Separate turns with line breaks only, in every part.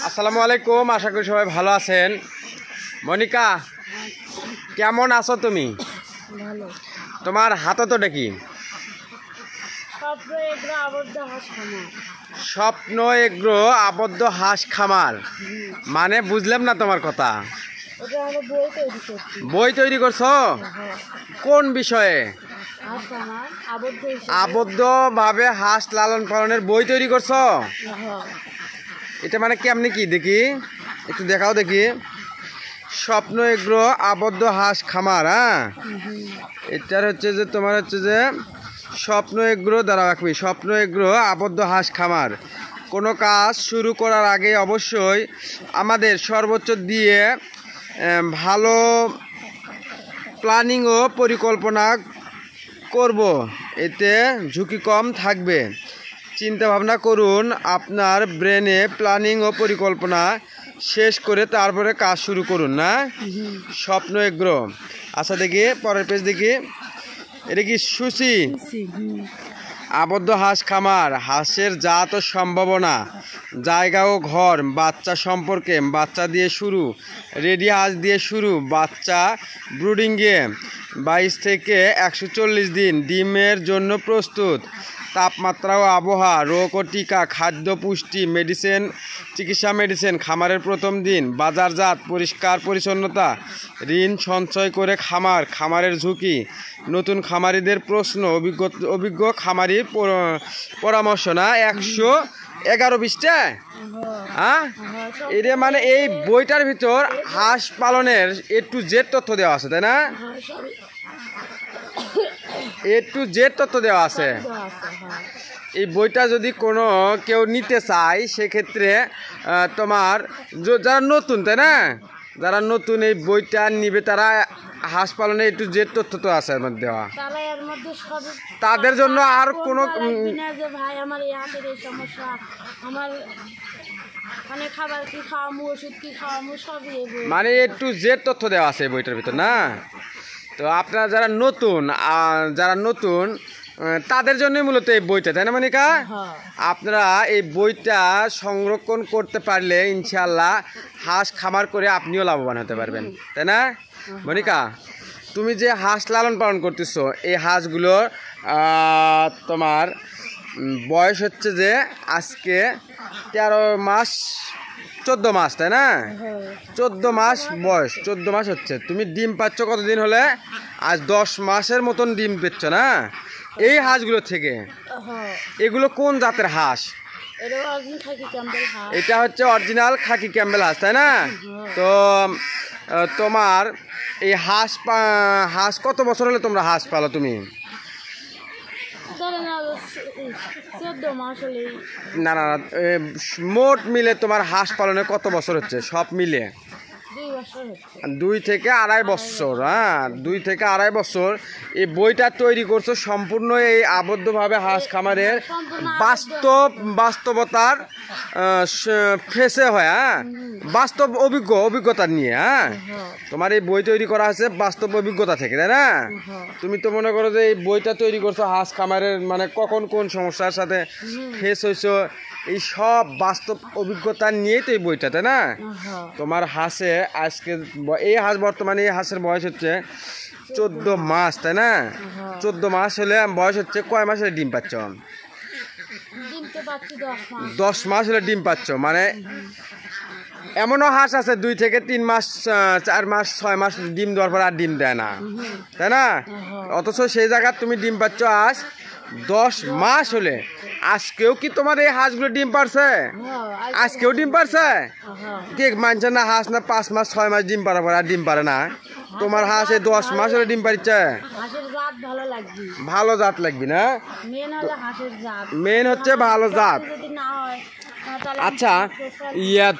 আসসালামু আলাইকুম, আশা করি সবাই ভালো আছেন। মনিকা, কেমন আছো তুমি?
ভালো।
তোমার হাতে তো দেখি স্বপ্ন এগ্রো আবদ্ধ হাঁস খামার। মানে বুঝলাম না তোমার কথা। বই তৈরি করছো? কোন বিষয়ে? আবদ্ধ ভাবে হাঁস লালন পালনের বই তৈরি করছো? এটা মানে কেমনি কি দেখি, একটু দেখাও দেখি। স্বপ্ন এগ্রো আবদ্ধ হাঁস খামার। হ্যাঁ, এটার হচ্ছে যে তোমার হচ্ছে যে স্বপ্ন এগ্রো দ্বারা রাখবি। স্বপ্ন এগ্রো আবদ্ধ হাঁস খামার। কোনো কাজ শুরু করার আগে অবশ্যই আমাদের সর্বোচ্চ দিয়ে ভালো প্ল্যানিং ও পরিকল্পনা করব, এতে ঝুঁকি কম থাকবে। চিন্তা ভাবনা করুন, আপনার ব্রেনে প্ল্যানিং ও পরিকল্পনা শেষ করে তারপরে কাজ শুরু করুন। না, স্বপ্ন এগ্রো। আচ্ছা দেখি পরের পেজ দেখি। এটা কি সুচি আবদ্ধ হাঁস খামার। হাঁসের জাত ও সম্ভাবনা, জায়গা ও ঘর, বাচ্চা সম্পর্কে। বাচ্চা দিয়ে শুরু, রেডি হাঁস দিয়ে শুরু। বাচ্চা ব্রুডিংয়ে 22 থেকে 140 দিন। ডিমের জন্য প্রস্তুত। তাপমাত্রা ও আবহাওয়া, রোগ ও টিকা, খাদ্য, পুষ্টি, মেডিসিন, চিকিৎসা মেডিসিন। খামারের প্রথম দিন। বাজারজাত, পরিষ্কার পরিচ্ছন্নতা। ঋণ সঞ্চয় করে খামার। খামারের ঝুঁকি, নতুন খামারিদের প্রশ্ন, অভিজ্ঞ খামারির পরামর্শ। না 111 পৃষ্ঠা। হ্যাঁ, এটা মানে এই বইটার ভিতর হাঁস পালনের A to Z তথ্য দেওয়া আছে, তাই না? A to Z তথ্য দেওয়া আছে। এই বইটা যদি কোনো কেউ নিতে চায় সেক্ষেত্রে তোমার যারা নতুন, তাই না, যারা নতুন এই বইটা নিবে তারা হাঁস পালনে A to Z তথ্য তো আছে এর মধ্যে দেওয়া। তাদের জন্য আর কোনো মানে A to Z তথ্য দেওয়া আছে এই বইটার ভিতর। না, তো আপনারা যারা নতুন তাদের জন্যই মূলত এই বইটা, তাই না মনিকা? আপনারা এই বইটা সংরক্ষণ করতে পারলে ইনশাআল্লাহ হাঁস খামার করে আপনিও লাভবান হতে পারবেন, তাই না মনিকা? তুমি যে হাঁস লালন পালন করতেছো, এই হাঁসগুলোর তোমার বয়স হচ্ছে যে আজকে 14 মাস, তাই না? 14 মাস বয়স, 14 মাস হচ্ছে। তুমি ডিম পাচ্ছ কতদিন হলে? আজ 10 মাসের মতন ডিম পেচ্ছ না এই হাঁসগুলো থেকে। এগুলো কোন জাতের হাঁস? এটা হচ্ছে অরিজিনাল খাকি ক্যাম্বেল হাঁস, তাই না? তো তোমার এই হাঁস কত বছর হলে তোমরা হাঁস পালো তুমি? না না, মোট মিলে তোমার হাঁস পালনে কত বছর হচ্ছে সব মিলে? 2 থেকে আড়াই বছর। হ্যাঁ, 2 থেকে আড়াই বছর। এই বইটা তৈরি করছো সম্পূর্ণ এই আবদ্ধভাবে হাঁস খামারের বাস্তবতার ফেসে হয়। হ্যাঁ, বাস্তব অভিজ্ঞতা নিয়ে। হ্যাঁ, তোমার এই বই তৈরি করা হয়েছে বাস্তব অভিজ্ঞতা থেকে, তাই না? তুমি তো মনে করো যে এই বইটা তৈরি করছো হাঁস খামারের মানে কখন কোন সমস্যার সাথে ফেস হয়েছো, এই সব বাস্তব অভিজ্ঞতা নিয়েই তো এই বইটা, তাই না? তোমার হাঁসে আজকে এই হাঁস বর্তমানে এই হাঁসের বয়স হচ্ছে 14 মাস, তাই না? 14 মাস হলে বয়স হচ্ছে কয় মাস হলে ডিম পাচ্ছ? 10 মাস হলে ডিম পাচ্ছ। মানে এমনও হাঁস আছে 2 থেকে 3 মাস, 4 মাস, 6 মাস ডিম দেওয়ার পর আর ডিম দেয় না, তাই না? অথচ সেই জায়গায় তুমি ডিম পাচ্ছ আজ 10 মাস হলে। আজকেও কি তোমার এই হাঁসগুলো ডিম পারছে? আজকেও ডিম পারছে? কে মানছে না হাঁস না 5 মাস 6 মাস ডিম পারার পর আর ডিম পারে না? তোমার হাঁস এই 10 মাস হলে ডিম পারিচ্ছে। ভালো জাত লাগবে না, মেন হচ্ছে ভালো জাত। আচ্ছা,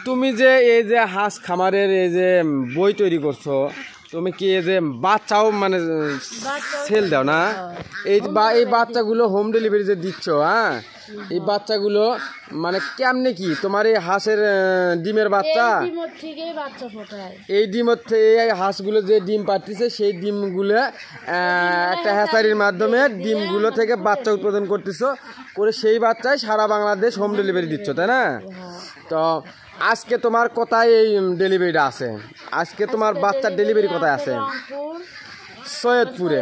তুমি যে এই যে হাঁস খামারের এই যে বই তৈরি করছো, তুমি কি এই যে বাচ্চাও মানে সেল দাও না? এই বাচ্চাগুলো হোম ডেলিভারি যে দিচ্ছ, হ্যাঁ, এই বাচ্চাগুলো মানে কেমনে কি তোমার এই হাঁসের ডিমের বাচ্চা? এই ডিমের থেকে এই হাঁসগুলো যে ডিম পাচ্ছে সেই ডিমগুলো একটা হ্যাচারির মাধ্যমে ডিমগুলো থেকে বাচ্চা উৎপাদন করতেছো, করে সেই বাচ্চায় সারা বাংলাদেশ হোম ডেলিভারি দিচ্ছ, তাই না? তো আজকে তোমার কোথায় এই ডেলিভারিটা আছে? আজকে তোমার বাচ্চার ডেলিভারি কোথায় আছে? সৈয়দপুরে।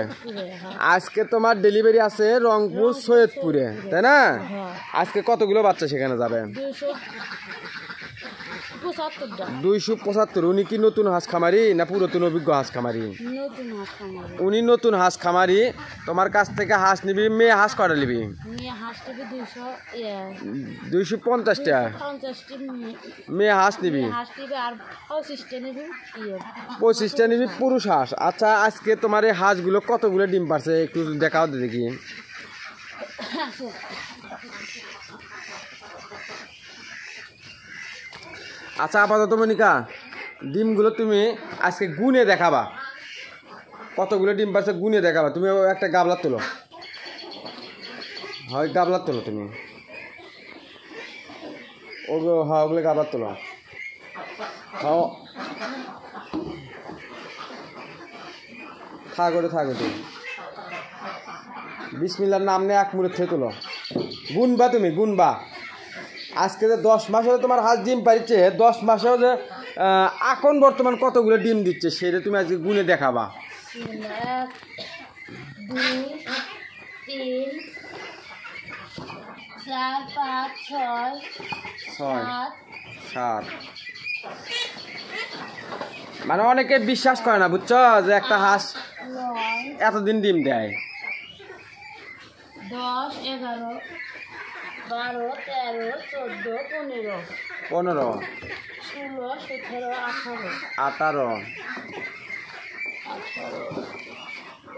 আজকে তোমার ডেলিভারি আছে রংপুর সৈয়দপুরে, তাই না? আজকে কতগুলো বাচ্চা সেখানে যাবে? 275। উনি কি নতুন হাঁস খামারি না পুরাতন অভিজ্ঞ হাঁস খামারি? উনি নতুন হাঁস খামারি। তোমার কাছ থেকে হাঁস নিবি। মেয়ে হাঁস কটা নিবি? 250টা মেয়ে হাঁস নিবি। 25টা নিবি পুরুষ হাঁস। আচ্ছা, আজকে তোমার এই হাঁসগুলো কতগুলো ডিম পারছে একটু দেখাও দেখি। আচ্ছা, আপাতত মনিকা ডিমগুলো তুমি আজকে গুনে দেখাবা, কতগুলো ডিম পারছে গুনে দেখাবা। তুমি একটা গাবলা তোলো, হয় গাবলা তোলো তুমি, ওগুলো হ্যাঁ ওগুলো গাবলা তোলো। হ্যাঁ থাকো তুমি বিসমিল্লার নাম নিয়ে এক মুড়ে থেকে তোলো। গুনবা তুমি, গুনবা। আজকে যে 10 মাসে তোমার হাঁস ডিম পারিচ্ছে, 10 মাসেও যে এখন বর্তমান কতগুলো ডিম দিচ্ছে সেটা তুমি আজকে গুনে দেখাবা।
1 2 3 4 5 6
7। মানে অনেকে বিশ্বাস করে না, বুঝছো, যে একটা হাঁস এতদিন ডিম দেয়।
10 11 12 13 14 15
16
17 18
18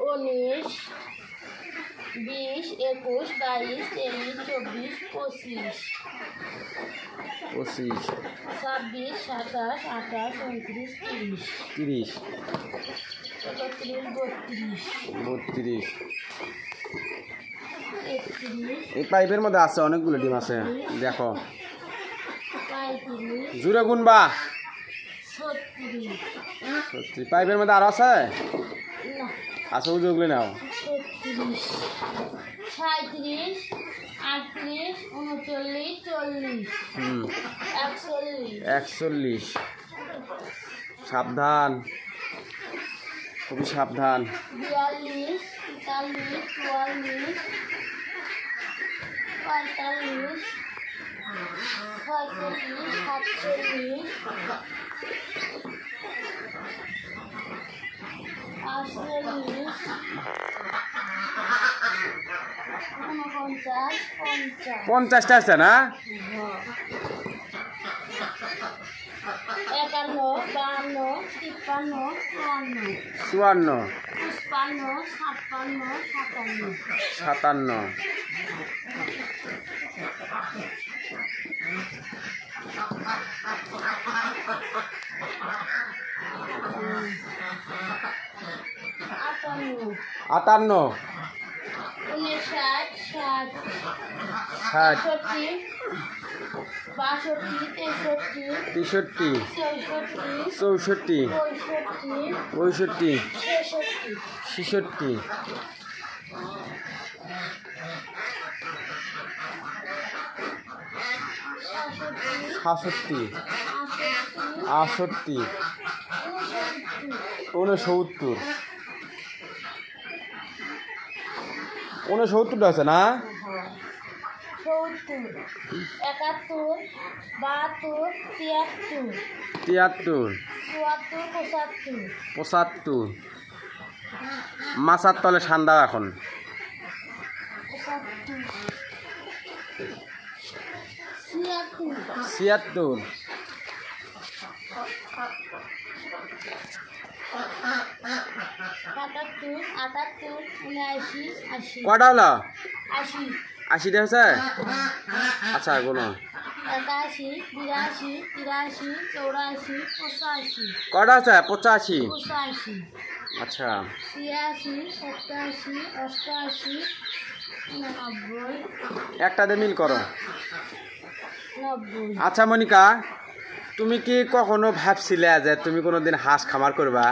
19 20 21 22 23 24 25
25
26 27 28 29 30
30
31 32
এই পাইপের মধ্যে আছে অনেকগুলো ডিম আছে, দেখো
35
জুড়ে গুনবা।
36
পাইপের মধ্যে আরো আছে,
না
আছে ওগুলো নাও।
36 37 38 39 40 41
41। সাবধান, খুবই সাবধান।
42 43 44 45 46 47
50টা আছে না?
51 52 53 54
54
56 57
58
59
60
62 63
63 64 65
66
66 67 68 69 69টা আছে না?
70 71 72
73
74
75 মাছার তলে ঠান্ডা এখন। 76 কটা হলো? 80টা হয়েছে। আচ্ছা কোনো
81 82 83 84 85
কটা আছে? 85।
85
আচ্ছা
86 87 88 90
একটাতে মিল করো।
90
আচ্ছা মনিকা, তুমি কি কখনো ভাবছিলে যে তুমি কোনোদিন হাঁস খামার করবা?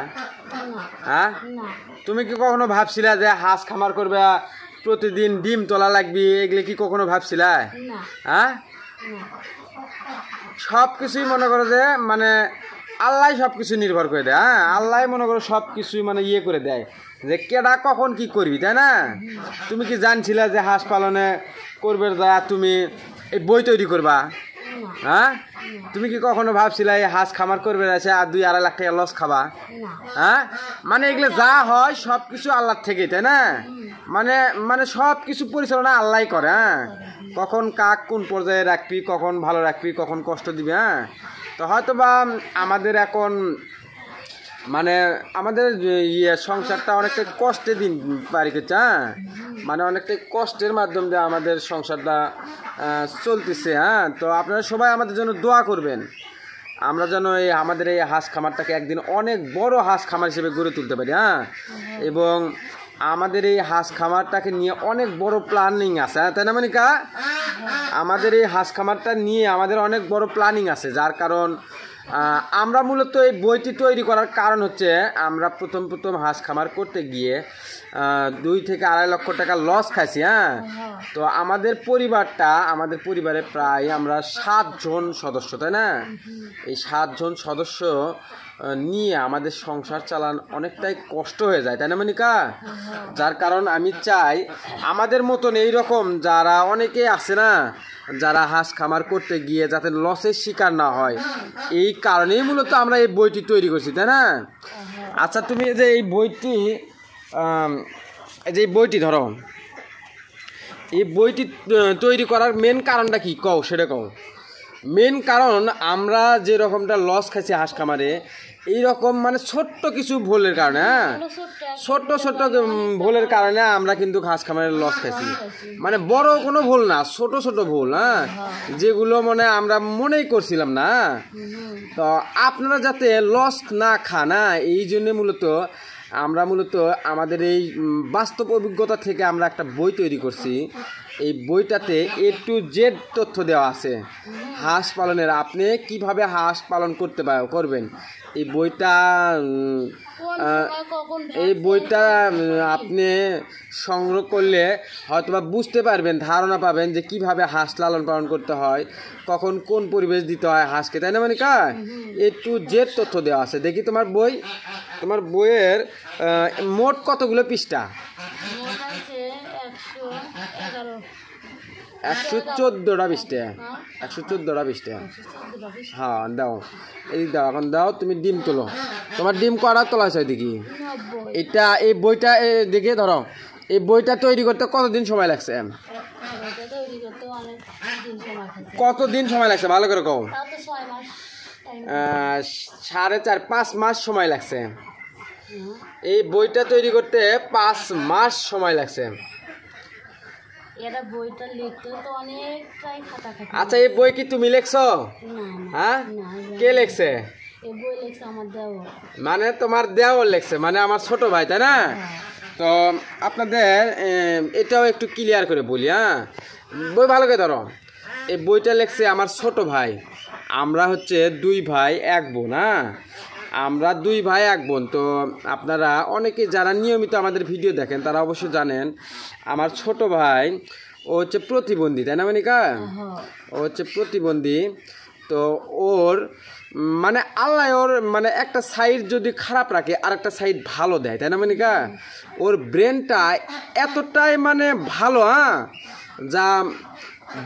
হ্যাঁ, তুমি কি কখনো ভাবছিলে যে হাঁস খামার করবা, প্রতিদিন ডিম তোলা লাগবে, এগুলো কি কখনো ভাবছিলে? হ্যাঁ, সব কিছুই মনে করো যে মানে আল্লাহ সব কিছু নির্ভর করে দেয়। হ্যাঁ, আল্লাহ মনে করো সব কিছুই মানে ইয়ে করে দেয় যে কেডা কখন কি করবি, তাই না? তুমি কি জানছিলা যে হাঁস পালনে করবে যা তুমি এই বই তৈরি করবা? হ্যাঁ, তুমি কি কখনো ভাবছিলা এই হাঁস খামার করবে আছে আর 2-2.5 লাখ টাকা লস খাবা? হ্যাঁ, মানে এগুলো যা হয় সব কিছু আল্লাহর থেকে, তাই না? মানে মানে সব কিছু পরিচালনা আল্লাহ করে। হ্যাঁ, কখন কাক কোন পর্যায়ে রাখবি, কখন ভালো রাখবি, কখন কষ্ট দিবি। হ্যাঁ, তো হয়তো বা আমাদের এখন মানে আমাদের সংসারটা অনেকটা কষ্টে দিন পারি করছে। হ্যাঁ, মানে অনেকটা কষ্টের মাধ্যম দিয়ে আমাদের সংসারটা চলতেছে। হ্যাঁ, তো আপনারা সবাই আমাদের জন্য দোয়া করবেন, আমরা যেন এই আমাদের এই হাঁস খামারটাকে একদিন অনেক বড় হাঁস খামার হিসেবে গড়ে তুলতে পারি। হ্যাঁ, এবং আমাদের এই হাঁস খামারটাকে নিয়ে অনেক বড় প্ল্যানিং আছে। হ্যাঁ, তাই না মনিকা? আমাদের এই হাঁস খামারটা নিয়ে আমাদের অনেক বড় প্ল্যানিং আছে, যার কারণ আমরা মূলত এই বইটি তৈরি করার কারণ হচ্ছে আমরা প্রথম হাঁস খামার করতে গিয়ে 2 থেকে 2.5 লক্ষ টাকা লস খাইছি। হ্যাঁ, তো আমাদের পরিবারে প্রায় আমরা 7 জন সদস্য, তাই না? এই 7 জন সদস্য নিয়ে আমাদের সংসার চালান অনেকটাই কষ্ট হয়ে যায়, তাই না মনিকা? যার কারণ আমি চাই আমাদের মতন এইরকম যারা অনেকে আছে না, যারা হাঁস খামার করতে গিয়ে যাতে লসের শিকার না হয়, এই কারণেই মূলত আমরা এই বইটি তৈরি করছি, তাই না? আচ্ছা, তুমি যে এই বইটি ধরো, এই বইটি তৈরি করার মেন কারণটা কি কও, সেটা কও। মেন কারণ আমরা যে রকমটা লস খাইছি হাঁস খামারে, এইরকম মানে ছোট্ট কিছু ভুলের কারণে, হ্যাঁ, ছোট্ট ভুলের কারণে আমরা কিন্তু হাঁস খামারে লস খাইছি। মানে বড় কোনো ভুল না, ছোট ভুল। হ্যাঁ, যেগুলো মানে আমরা মনেই করছিলাম না। তো আপনারা যাতে লস না খান, এই জন্য মূলত আমাদের এই বাস্তব অভিজ্ঞতা থেকে আমরা একটা বই তৈরি করছি। এই বইটাতে A to Z তথ্য দেওয়া আছে হাঁস পালনের, আপনি কিভাবে হাঁস পালন করবেন। এই বইটা আপনি সংগ্রহ করলে হয়তোবা বুঝতে পারবেন, ধারণা পাবেন যে কিভাবে হাঁস লালন পালন করতে হয়, কখন কোন পরিবেশ দিতে হয় হাঁসকে, তাই না মনিকা? A to Z তথ্য দেওয়া আছে। দেখি তোমার বইয়ের মোট কতগুলো পৃষ্ঠা? 114টা পৃষ্ঠা। 114টা পৃষ্ঠা। হ্যাঁ, দাও, এই দাও, এখন দাও, তুমি ডিম তোলো। তোমার ডিম কটা তোলা আছে দেখি? এই বইটা দেখে ধরো, এই বইটা তৈরি করতে কতদিন সময় লাগছে? কতদিন সময় লাগছে ভালো করে কও। 4.5-5 মাস সময় লাগছে। এই বইটা তৈরি করতে 5 মাস সময় লাগছে। আচ্ছা, এই বই কি তুমি লিখছো? হ্যাঁ, কে লিখছে? মানে তোমার দেওয়ার লিখছে, মানে আমার ছোট ভাই, তাই না? তো আপনাদের এটাও একটু ক্লিয়ার করে বলি। হ্যাঁ, বই ভালো করে ধরো। এই বইটা লিখছে আমার ছোট ভাই। আমরা হচ্ছে 2 ভাই 1 বোন। হ্যাঁ, আমরা 2 ভাই 1 বোন। তো আপনারা অনেকে যারা নিয়মিত আমাদের ভিডিও দেখেন তারা অবশ্যই জানেন আমার ছোট ভাই ও হচ্ছে প্রতিবন্ধী, তাই না মনিকা? ও হচ্ছে প্রতিবন্ধী। তো ওর মানে আল্লাহ ওর মানে একটা সাইড যদি খারাপ রাখে আর একটা সাইড ভালো দেয়, তাই না মনিকা? ওর ব্রেনটা এতটাই মানে ভালো, হ্যাঁ, যা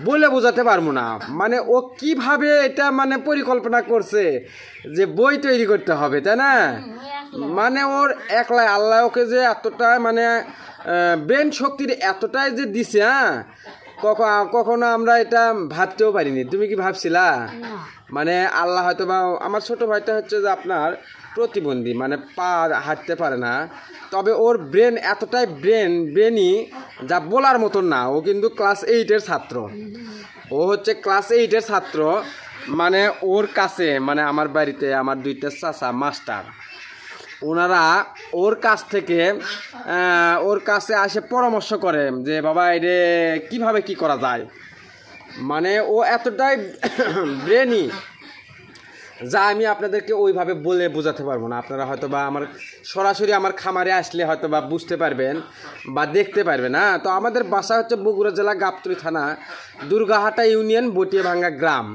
বলে বোঝাতে পারবো না। মানে ও কিভাবে এটা মানে পরিকল্পনা করছে যে বই তৈরি করতে হবে, তাই না? মানে ওর একলাই আল্লাহ ওকে যে এতটা মানে ব্রেন শক্তির এতটাই যে দিছে, হ্যাঁ, কখনো আমরা এটা ভাবতেও পারিনি। তুমি কি ভাবছিলা? মানে আল্লাহ হয়তো বা আমার ছোট ভাইটা হচ্ছে যে আপনার প্রতিবন্ধী, মানে পা হাঁটতে পারে না, তবে ওর ব্রেন এতটাই ব্রেনি যা বলার মতন না। ও কিন্তু ক্লাস 8-এর ছাত্র। ও হচ্ছে ক্লাস 8-এর ছাত্র। মানে ওর কাছে মানে আমার বাড়িতে আমার 2টা চাচা মাস্টার, ওনারা ওর কাছে আসে পরামর্শ করে যে বাবা এটা কিভাবে কি করা যায়। মানে ও এতটাই ব্রেনি যা আমি আপনাদেরকে ওইভাবে বলে বোঝাতে পারবো না। আপনারা হয়তো বা আমার সরাসরি আমার খামারে আসলে হয়তো বা বুঝতে পারবেন বা দেখতে পারবেন। না তো আমাদের বাসা হচ্ছে বগুড়া জেলা গাবতলী থানা দুর্গাহাটা ইউনিয়ন বটিয়াভাঙ্গা গ্রাম,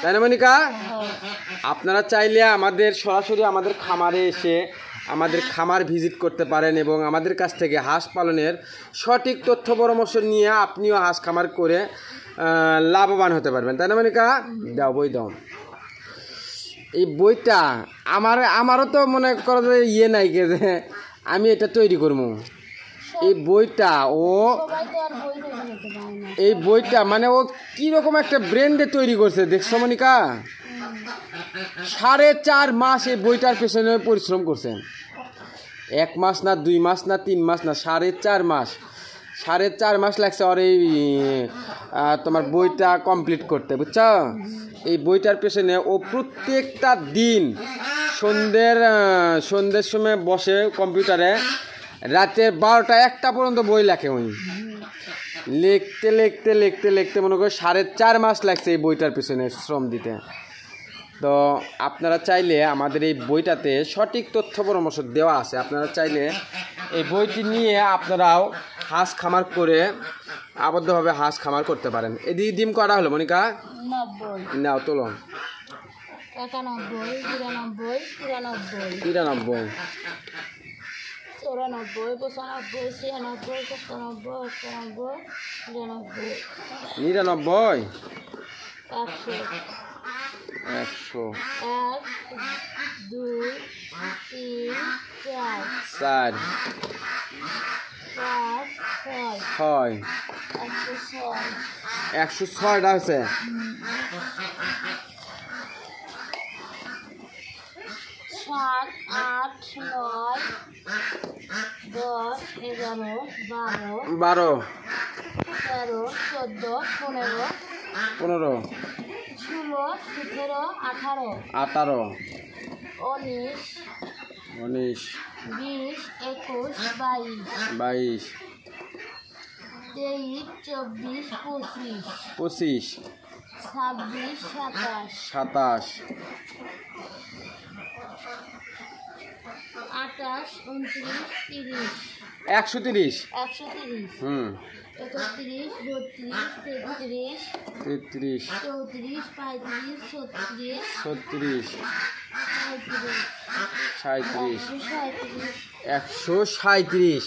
তাই না মনিকা? আপনারা চাইলে আমাদের সরাসরি আমাদের খামারে এসে আমাদের খামার ভিজিট করতে পারেন এবং আমাদের কাছ থেকে হাঁস পালনের সঠিক তথ্য পরামর্শ নিয়ে আপনিও হাঁস খামার করে লাভবান হতে পারবেন, তাই না মনিকা? দাও বই দাও। এই বইটা আমারও তো মনে করো যে ইয়ে নাই কে যে আমি এটা তৈরি করবো। এই বইটা এই বইটা মানে ও কিরকম একটা ব্র্যান্ডে তৈরি করছে দেখছো মনিকা? 4.5 মাস এই বইটার পেছনে পরিশ্রম করছেন। 1 মাস না 2 মাস না 3 মাস না 4.5 মাস, 4.5 মাস লাগছে আর এই তোমার বইটা কমপ্লিট করতে, বুঝছো? এই বইটার পেছনে ও প্রত্যেকটা দিন সন্ধ্যের সময় বসে কম্পিউটারে রাতের 12টা 1টা পর্যন্ত বই লেখে। ওই লিখতে লিখতে লিখতে লিখতে মনে করো 4.5 মাস লাগছে এই বইটার পেছনে শ্রম দিতে। তো আপনারা চাইলে আমাদের এই বইটাতে সঠিক তথ্য পরামর্শ দেওয়া আছে, আপনারা চাইলে এই বইটি নিয়ে আপনারাও হাঁস খামার করে আবদ্ধভাবে হাঁস খামার করতে পারেন। এদিকে ডিম করা হলো মনিকা?
90
নাও তোলো।
91 92 93
93
94 95 96 97 98 99
99
100
100
1 2 3
4
4 5 6
106টা আছে।
7 8 9 10 11 12 13 14 15
15
16 17 18
18
19
19
20 21 22
22
23 24
25
26
27
27 28 29 30
130
130
হুম
31 32 33
33
34 35 36
36
37
137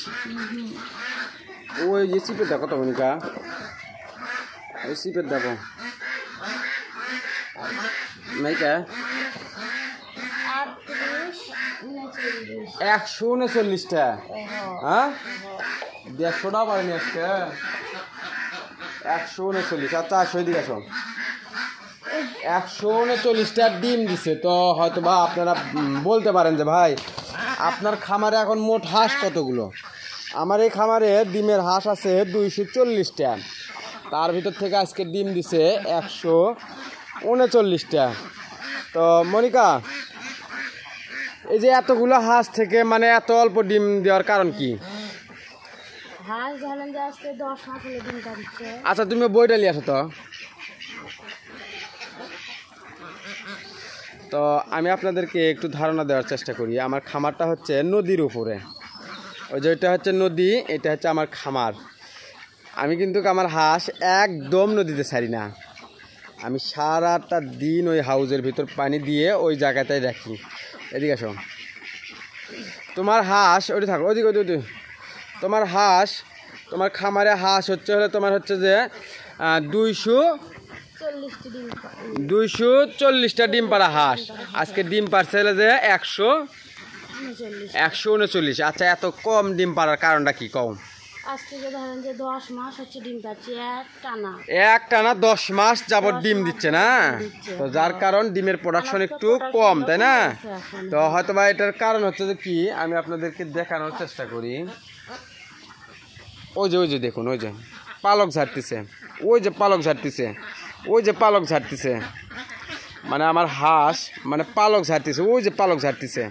ওই যে সিপের দেখো তো মনিকা, ওই সিপের দেখো নাইকা 139টা। হ্যাঁ 150টা পারেনি আজকে 139। আচ্ছা আসো এদিকে আসো। 139টা ডিম দিছে। তো হয়তো বা আপনারা বলতে পারেন যে ভাই আপনার খামারে এখন মোট হাঁস কতগুলো? আমার এই খামারে ডিমের হাঁস আছে 240টা, তার ভিতর থেকে আজকে ডিম দিছে 139টা। তো মনিকা এই যে এতগুলো হাঁস থেকে মানে এত অল্প ডিম দেওয়ার কারণ কি?
হাঁস জানেন যে আজকে 10 মাস হলো ডিম পাড়ছে।
আচ্ছা তুমি বইটা নিয়ে আসো তো। তো আমি আপনাদেরকে একটু ধারণা দেওয়ার চেষ্টা করি। আমার খামারটা হচ্ছে নদীর উপরে, ওই যে এটা হচ্ছে নদী, এটা হচ্ছে আমার খামার। আমি কিন্তু আমার হাঁস একদম নদীতে ছাড়ি না, আমি সারাটা দিন ওই হাউজের ভিতর পানি দিয়ে ওই জায়গাটায় রাখি। এদিকে আসো। তোমার হাঁস ওইটা থাকো, ওইদিকে ওইদিকে তোমার হাঁস, তোমার খামারে হাঁস হচ্ছে হলে তোমার হচ্ছে যে 240টা ডিম পাড়া হাঁস। আজকে ডিম পারছে হলে যে 139। আচ্ছা এত কম ডিম পাড়ার কারণটা কি কম?
আজ থেকে ধরেন যে 10 মাস হচ্ছে ডিম পাচ্ছে
এক টানা 10 মাস যাবত ডিম দিচ্ছে না, তো যার কারণ ডিমের প্রোডাকশন একটু কম, তাই না? তো হয়তো বা এটার কারণ হচ্ছে যে কি আমি আপনাদেরকে দেখানোর চেষ্টা করি। ওই যে দেখুন, ওই যে পালক ঝাড়তেছে, ওই যে পালক ঝাড়তেছে, ওই যে পালক ঝাড়তেছে, মানে আমার হাঁস মানে পালক ঝাড়তেছে, ওই যে পালক ঝাড়তেছে,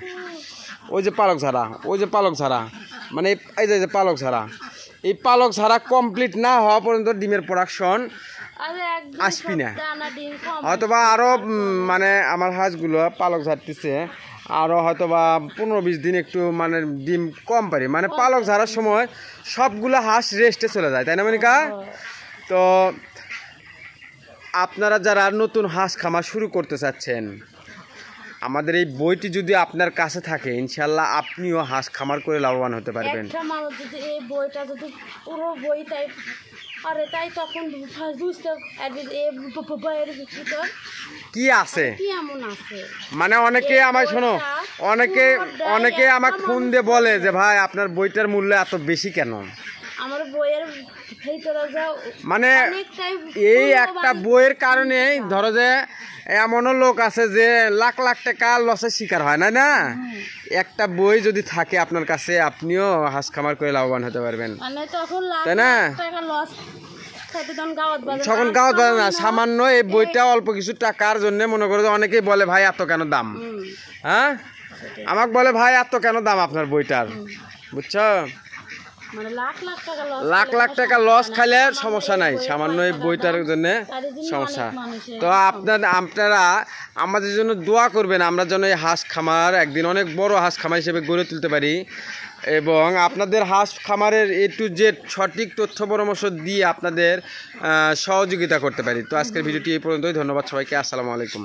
ওই যে পালক ঝাড়া, ওই যে পালক ঝাড়া, মানে এই যে পালক ঝাড়া। এই পালক ঝাড়া কমপ্লিট না হওয়া পর্যন্ত ডিমের প্রোডাকশন
আরে একদম
আসবি না।
দানা ডিম কম
হয়তোবা আরও মানে আমার হাঁসগুলো পালক ঝাড়তেছে আরও হয়তোবা 15-20 দিন একটু মানে ডিম কম পারি, মানে পালক ঝাড়ার সময় সবগুলো হাঁস রেস্টে চলে যায়, তাই না মনিকা? তো আপনারা যারা নতুন হাঁস খামার শুরু করতে চাচ্ছেন, আমাদের এই বইটি যদি আপনার কাছে থাকে ইনশাল্লাহ আপনিও হাঁস খামার করে লাভবান হতে পারবেন।
একটা মানুষ যদি এই বইটা যদি পুরো বই তাই আরে তাই তখন বুঝতে পারবে যে এই বইয়ের ভিতর
কি আছে
কি এমন আছে।
মানে অনেকে আমায় শোনো, অনেকে আমাকে ফোন দিয়ে বলে যে ভাই আপনার বইটার মূল্য এত বেশি কেন?
আমার বইয়ের ভিতরে যা
মানে
অনেকটাই
এই একটা বইয়ের কারণে ধরো যে এমনও লোক আছে যে লাখ লাখ টাকা লসের শিকার হয় না না। একটা বই যদি থাকে আপনার কাছে আপনিও হাঁস খামার করে লাভবান হতে পারবেন,
মানে তখন লাখ
তাই না?
টাকা লস খাইতে তখন গাওয়াত বাজে
তখন গাঁও ধরে না, সামান্য এই বইটা অল্প কিছু টাকার জন্য মনে করো যে অনেকেই বলে ভাই এত কেন দাম, হ্যাঁ আমাকে বলে ভাই এত কেন দাম আপনার বইটার, বুঝছো?
মানে লাখ লাখ টাকা লস
লাখ লাখ টাকা লস খাইলে সমস্যা নাই, সামান্য এই বইটার জন্য সমস্যা। তো আপনারা আমাদের জন্য দোয়া করবেন, আমরা যেন এই হাঁস খামার একদিন অনেক বড় হাঁস খামার হিসেবে গড়ে তুলতে পারি এবং আপনাদের হাঁস খামারের A to Z সঠিক তথ্য পরামর্শ দিয়ে আপনাদের সহযোগিতা করতে পারি। তো আজকের ভিডিওটি এই পর্যন্তই, ধন্যবাদ সবাইকে, আসসালামু আলাইকুম।